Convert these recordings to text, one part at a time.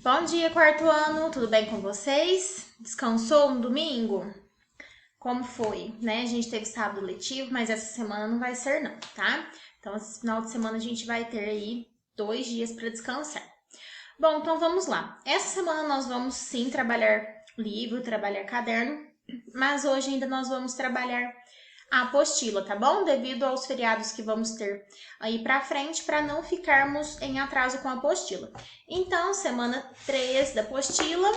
Bom dia, quarto ano, tudo bem com vocês? Descansou no domingo? Como foi, né? A gente teve sábado letivo, mas essa semana não vai ser não, tá? Então, esse final de semana a gente vai ter aí 2 dias para descansar. Bom, então vamos lá. Essa semana nós vamos sim trabalhar livro, trabalhar caderno, mas hoje ainda nós vamos trabalhar a apostila, tá bom? Devido aos feriados que vamos ter aí pra frente, para não ficarmos em atraso com a apostila. Então, semana 3 da apostila,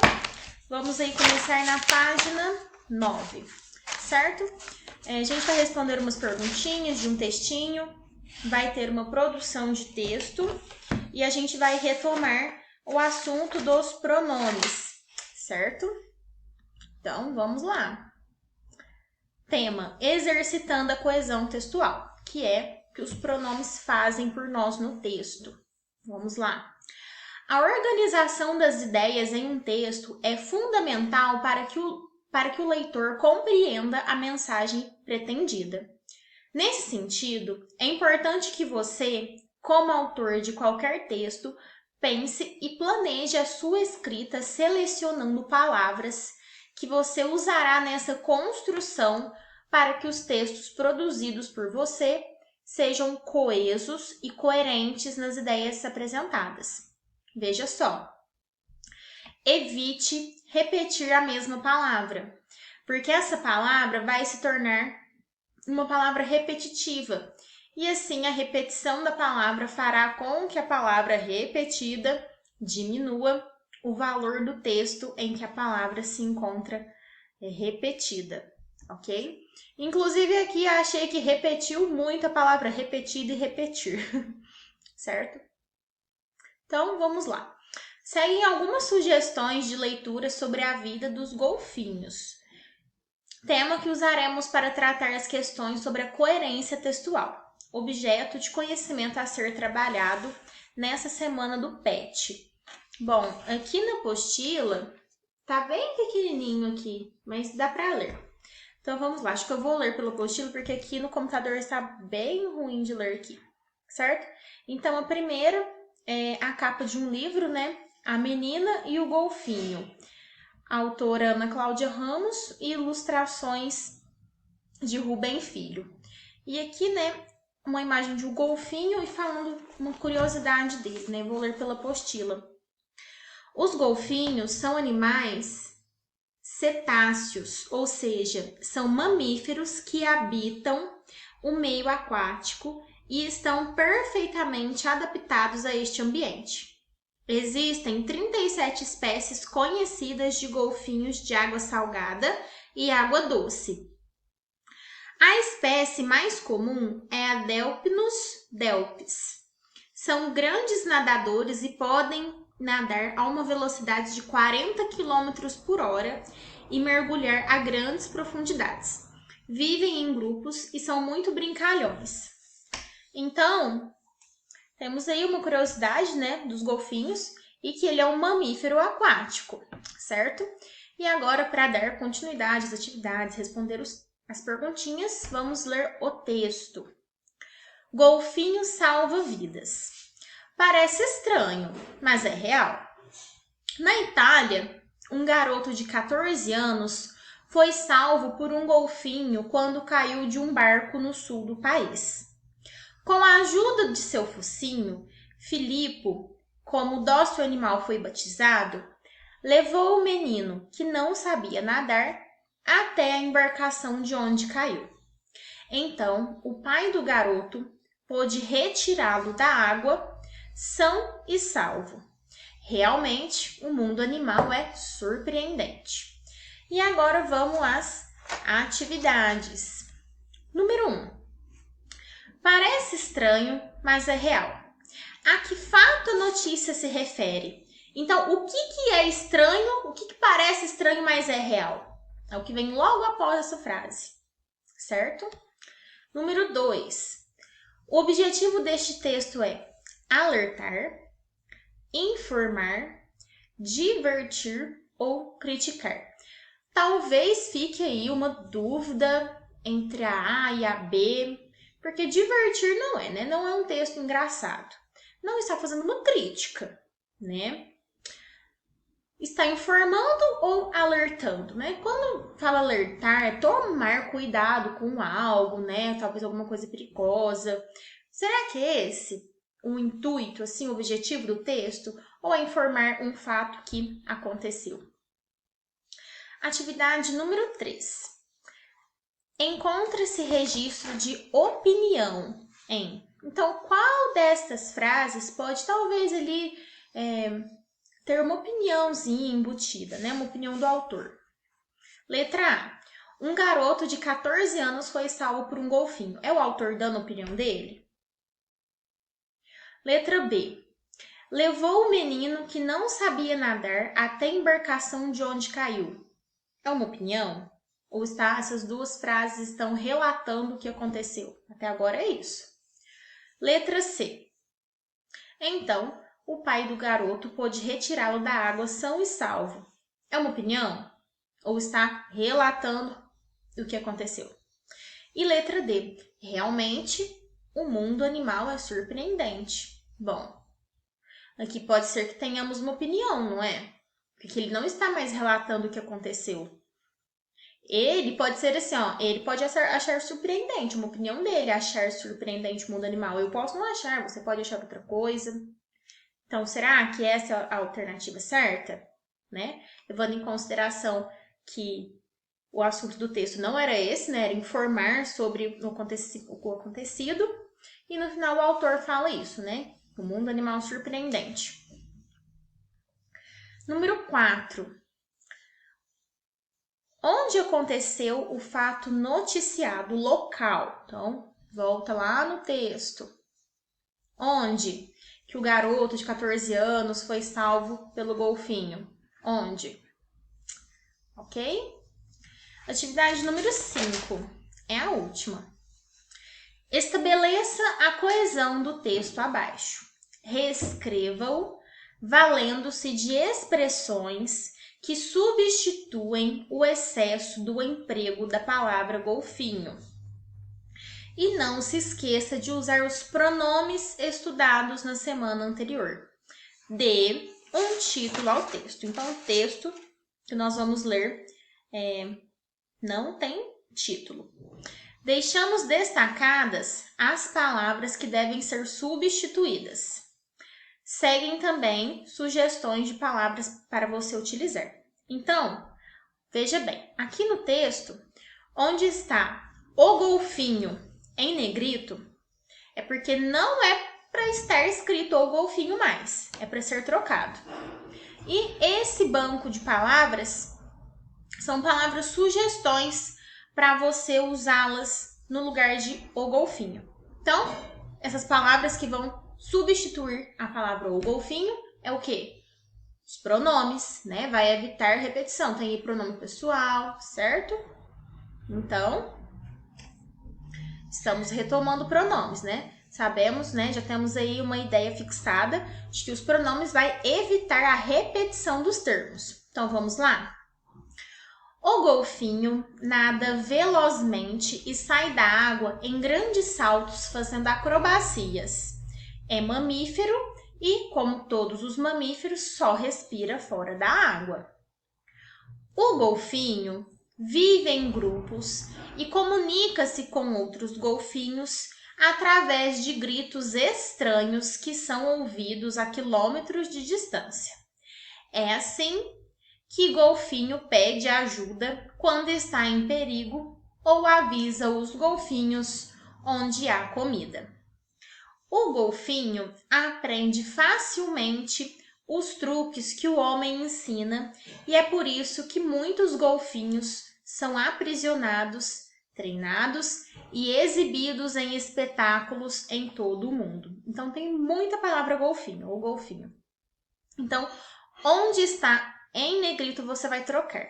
vamos aí começar na página 9, certo? A gente vai responder umas perguntinhas de um textinho, vai ter uma produção de texto e a gente vai retomar o assunto dos pronomes, certo? Então, vamos lá. Tema: exercitando a coesão textual, que é o que os pronomes fazem por nós no texto. Vamos lá. A organização das ideias em um texto é fundamental para que o leitor compreenda a mensagem pretendida. Nesse sentido, é importante que você, como autor de qualquer texto, pense e planeje a sua escrita selecionando palavras que você usará nessa construção para que os textos produzidos por você sejam coesos e coerentes nas ideias apresentadas. Veja só. Evite repetir a mesma palavra, porque essa palavra vai se tornar uma palavra repetitiva. E assim, a repetição da palavra fará com que a palavra repetida diminua o valor do texto em que a palavra se encontra repetida, ok? Inclusive aqui achei que repetiu muito a palavra repetida e repetir, certo? Então, vamos lá. Seguem algumas sugestões de leitura sobre a vida dos golfinhos, tema que usaremos para tratar as questões sobre a coerência textual, objeto de conhecimento a ser trabalhado nessa semana do PET. Bom, aqui na apostila, tá bem pequenininho aqui, mas dá para ler. Então vamos lá, acho que eu vou ler pela apostila porque aqui no computador está bem ruim de ler aqui, certo? Então a primeira é a capa de um livro, né? A Menina e o Golfinho. A autora Ana Cláudia Ramos e ilustrações de Rubem Filho. E aqui, né, uma imagem de um golfinho e falando uma curiosidade dele, né? Vou ler pela apostila. Os golfinhos são animais cetáceos, ou seja, são mamíferos que habitam o meio aquático e estão perfeitamente adaptados a este ambiente. Existem 37 espécies conhecidas de golfinhos de água salgada e água doce. A espécie mais comum é a Delphinus delpis. São grandes nadadores e podem nadar a uma velocidade de 40 km por hora e mergulhar a grandes profundidades. Vivem em grupos e são muito brincalhões. Então, temos aí uma curiosidade, né, dos golfinhos e que ele é um mamífero aquático, certo? E agora, para dar continuidade às atividades, responder as perguntinhas, vamos ler o texto. Golfinho salva vidas. Parece estranho, mas é real. Na Itália, um garoto de 14 anos foi salvo por um golfinho quando caiu de um barco no sul do país. Com a ajuda de seu focinho, Filippo, como o dócil animal foi batizado, levou o menino, que não sabia nadar, até a embarcação de onde caiu. Então, o pai do garoto pôde retirá-lo da água, são e salvo. Realmente, o mundo animal é surpreendente. E agora vamos às atividades. Número 1. Parece estranho, mas é real. A que fato a notícia se refere? Então, o que é estranho, o que parece estranho, mas é real? É o que vem logo após essa frase, certo? Número 2. O objetivo deste texto é alertar, informar, divertir ou criticar. Talvez fique aí uma dúvida entre a A e a B, porque divertir não é, né? Não é um texto engraçado. Não está fazendo uma crítica, né? está informando ou alertando, né? Quando fala alertar, é tomar cuidado com algo, né? Talvez alguma coisa perigosa. Será que é esse o intuito, assim, o objetivo do texto? Ou é informar um fato que aconteceu? Atividade número 3. Encontra-se registro de opinião em. Então, qual destas frases pode talvez ali ter uma opiniãozinha embutida, né? Uma opinião do autor. Letra A. Um garoto de 14 anos foi salvo por um golfinho. É o autor dando a opinião dele? Letra B. Levou o menino que não sabia nadar até a embarcação de onde caiu. É uma opinião? Ou essas duas frases estão relatando o que aconteceu? Até agora é isso. Letra C. Então, o pai do garoto pôde retirá-lo da água são e salvo. É uma opinião? Ou está relatando o que aconteceu? E letra D. Realmente, o mundo animal é surpreendente. Bom, aqui pode ser que tenhamos uma opinião, não é? Porque ele não está mais relatando o que aconteceu. Ele pode ser assim, ó, ele pode achar surpreendente, uma opinião dele, achar surpreendente o mundo animal. Eu posso não achar, você pode achar outra coisa. Então, será que essa é a alternativa certa? Né? Levando em consideração que o assunto do texto não era esse, né? Era informar sobre o acontecido. E no final o autor fala isso, né? O mundo animal surpreendente. Número 4. Onde aconteceu o fato noticiado local? Então, volta lá no texto. Onde que o garoto de 14 anos foi salvo pelo golfinho? Onde? Ok? Atividade número 5. É a última. Estabeleça a coesão do texto abaixo. Reescreva-o valendo-se de expressões que substituem o excesso do emprego da palavra golfinho. E não se esqueça de usar os pronomes estudados na semana anterior. Dê um título ao texto. Então, o texto que nós vamos ler não tem título. Deixamos destacadas as palavras que devem ser substituídas. Seguem também sugestões de palavras para você utilizar. Então, veja bem, aqui no texto, onde está o golfinho em negrito, é porque não é para estar escrito o golfinho mais, é para ser trocado. E esse banco de palavras são palavras sugestões para você usá-las no lugar de o golfinho. Então, essas palavras que vão substituir a palavra o golfinho é o quê? Os pronomes, né? Vai evitar repetição. Tem aí pronome pessoal, certo? Então, estamos retomando pronomes, né? Sabemos, né? Já temos aí uma ideia fixada de que os pronomes vai evitar a repetição dos termos. Então, vamos lá? O golfinho nada velozmente e sai da água em grandes saltos fazendo acrobacias. É mamífero e, como todos os mamíferos, só respira fora da água. O golfinho vive em grupos e comunica-se com outros golfinhos através de gritos estranhos que são ouvidos a quilômetros de distância. É assim que golfinho pede ajuda quando está em perigo ou avisa os golfinhos onde há comida. O golfinho aprende facilmente os truques que o homem ensina e é por isso que muitos golfinhos são aprisionados, treinados e exibidos em espetáculos em todo o mundo. Então tem muita palavra golfinho ou golfinho. Então, onde está em negrito você vai trocar.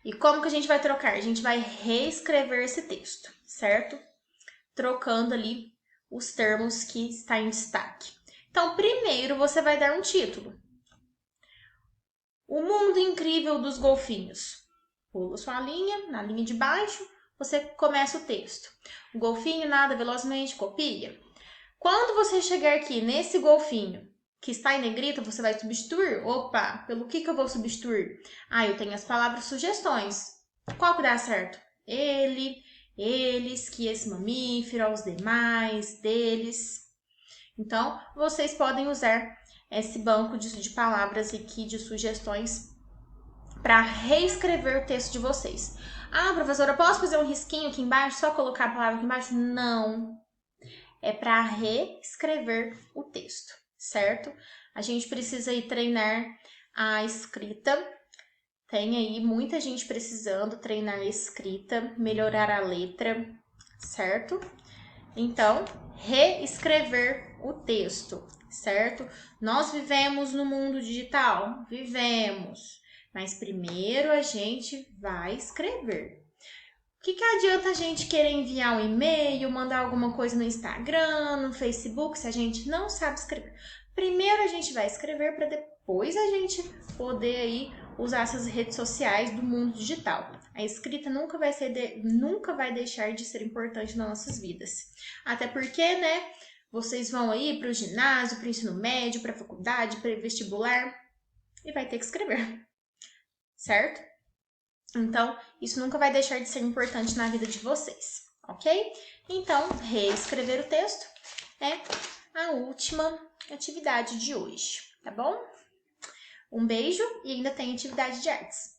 E como que a gente vai trocar? A gente vai reescrever esse texto, certo? Trocando ali os termos que está em destaque. Então, primeiro você vai dar um título. O mundo incrível dos golfinhos. Pula sua linha, na linha de baixo, você começa o texto. O golfinho nada velozmente, copia. Quando você chegar aqui nesse golfinho, que está em negrita, você vai substituir? Opa, pelo que eu vou substituir? Ah, eu tenho as palavras sugestões. Qual que dá certo? Ele, eles, que esse mamífero, aos demais, deles. Então, vocês podem usar esse banco de palavras aqui, de sugestões, para reescrever o texto de vocês. Ah, professora, posso fazer um risquinho aqui embaixo, só colocar a palavra aqui embaixo? Não. É para reescrever o texto, certo? A gente precisa aí treinar a escrita. Tem aí muita gente precisando treinar a escrita, melhorar a letra, certo? Então, reescrever o texto, certo? Nós vivemos no mundo digital? Vivemos. Mas primeiro a gente vai escrever. O que adianta a gente querer enviar um e-mail, mandar alguma coisa no Instagram, no Facebook, se a gente não sabe escrever? Primeiro a gente vai escrever para depois a gente poder aí usar essas redes sociais do mundo digital. A escrita nunca vai deixar de ser importante nas nossas vidas. Até porque, né, vocês vão aí para o ginásio, para o ensino médio, para a faculdade, para o vestibular e vai ter que escrever, certo? Então, isso nunca vai deixar de ser importante na vida de vocês, ok? Então, reescrever o texto é a última atividade de hoje, tá bom? Um beijo e ainda tem atividade de artes.